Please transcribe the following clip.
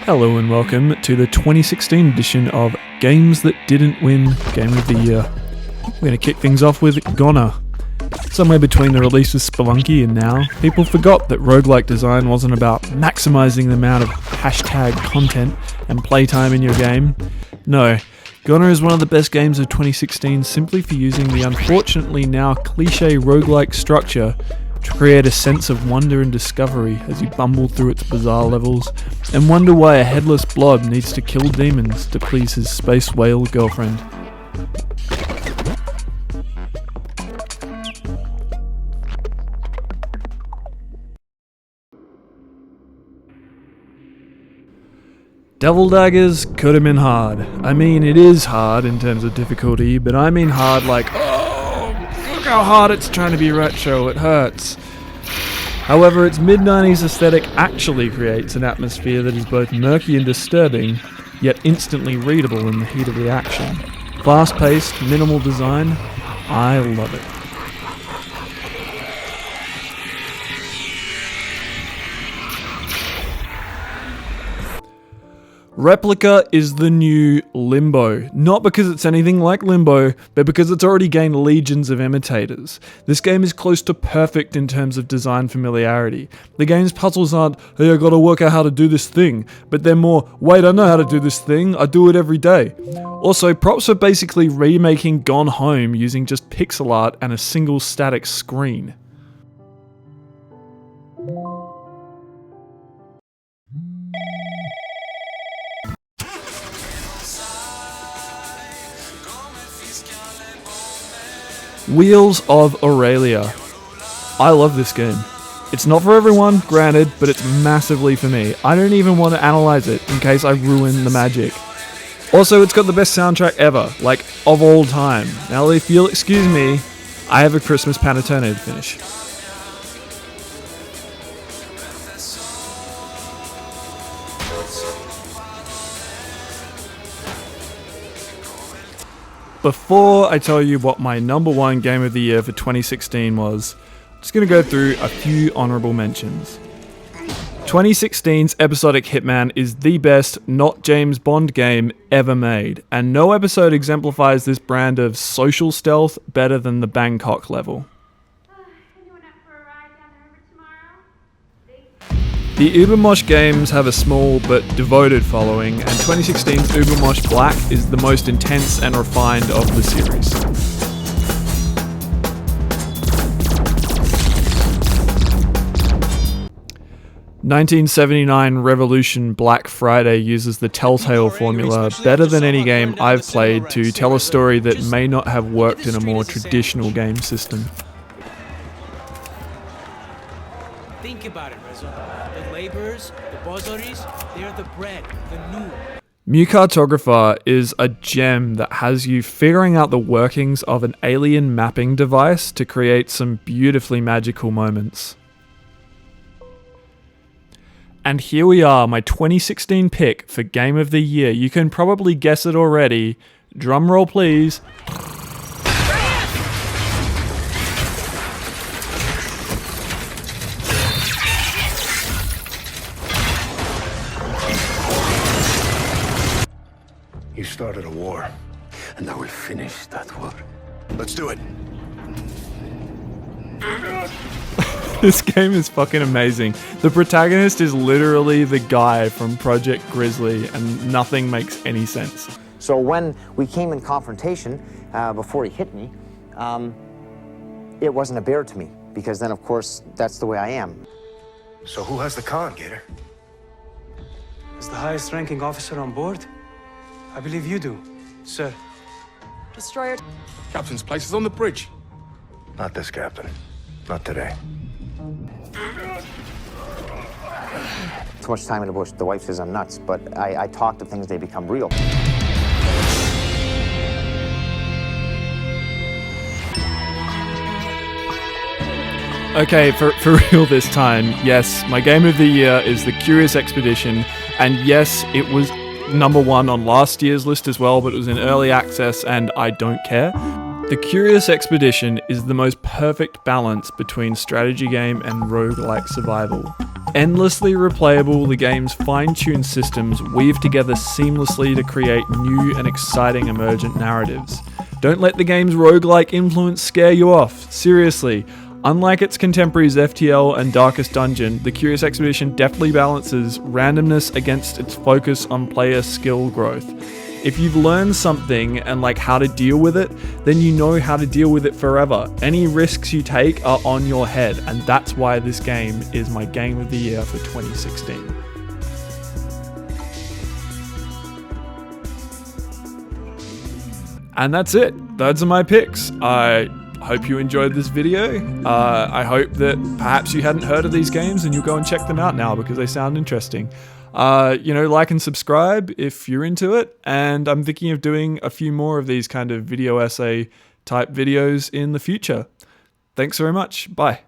Hello and welcome to the 2016 edition of Games That Didn't Win Game of the Year. We're going to kick things off with Goner. Somewhere between the release of Spelunky and now, people forgot that roguelike design wasn't about maximising the amount of hashtag content and playtime in your game. No, Goner is one of the best games of 2016 simply for using the unfortunately now cliche roguelike structure to create a sense of wonder and discovery as you bumble through its bizarre levels and wonder why a headless blob needs to kill demons to please his space whale girlfriend. Devil Daggers could have been hard. I mean, it is hard in terms of difficulty, but I mean hard like, oh, look how hard it's trying to be retro, it hurts. However, its mid-90s aesthetic actually creates an atmosphere that is both murky and disturbing, yet instantly readable in the heat of the action. Fast-paced, minimal design, I love it. Replica is the new Limbo, not because it's anything like Limbo, but because it's already gained legions of imitators. This game is close to perfect in terms of design familiarity. The game's puzzles aren't, hey, I gotta work out how to do this thing, but they're more, wait, I know how to do this thing, I do it every day. Also, props for basically remaking Gone Home using just pixel art and a single static screen. Wheels of Aurelia. I love this game. It's not for everyone, granted, but it's massively for me. I don't even want to analyze it in case I ruin the magic. Also, it's got the best soundtrack ever, like, of all time. Now, if you'll excuse me, I have a Christmas panettone to finish. Before I tell you what my number one game of the year for 2016 was, I'm just going to go through a few honourable mentions. 2016's Episodic Hitman is the best not James Bond game ever made, and no episode exemplifies this brand of social stealth better than the Bangkok level. The Ubermosh games have a small but devoted following, and 2016's Ubermosh Black is the most intense and refined of the series. "1979 Revolution Black Friday uses the Telltale formula better than any game I've played to tell a story that may not have worked in a more traditional game system. Think about it, Reza. The laborers, the bazaris, they're the bread, the new. Mu Cartographer is a gem that has you figuring out the workings of an alien mapping device to create some beautifully magical moments. And here we are, my 2016 pick for Game of the Year. You can probably guess it already. Drum roll, please. You started a war, and I will finish that war. Let's do it. This game is fucking amazing. The protagonist is literally the guy from Project Grizzly, and nothing makes any sense. So when we came in confrontation, before he hit me, it wasn't a bear to me, because then, of course, that's the way I am. So who has the con, Gator? As the highest ranking officer on board, I believe you do, sir. Destroyer. Captain's place is on the bridge. Not this captain. Not today. Too much time in the bush. The wife says I'm nuts, but I talk to things, they become real. Okay, for real this time, yes, my game of the year is The Curious Expedition, and yes, it was number one on last year's list as well, but it was in early access and I don't care. The Curious Expedition is the most perfect balance between strategy game and roguelike survival. Endlessly replayable, the game's fine-tuned systems weave together seamlessly to create new and exciting emergent narratives. Don't let the game's roguelike influence scare you off. Seriously, unlike its contemporaries FTL and Darkest Dungeon, the Curious Expedition definitely balances randomness against its focus on player skill growth. If you've learned something and like how to deal with it, then you know how to deal with it forever. Any risks you take are on your head, and that's why this game is my game of the year for 2016. And that's it. Those are my picks. I hope you enjoyed this video. I hope that perhaps you hadn't heard of these games and you'll go and check them out now because they sound interesting. Like and subscribe if you're into it, and I'm thinking of doing a few more of these kind of video essay type videos in the future. Thanks very much. Bye.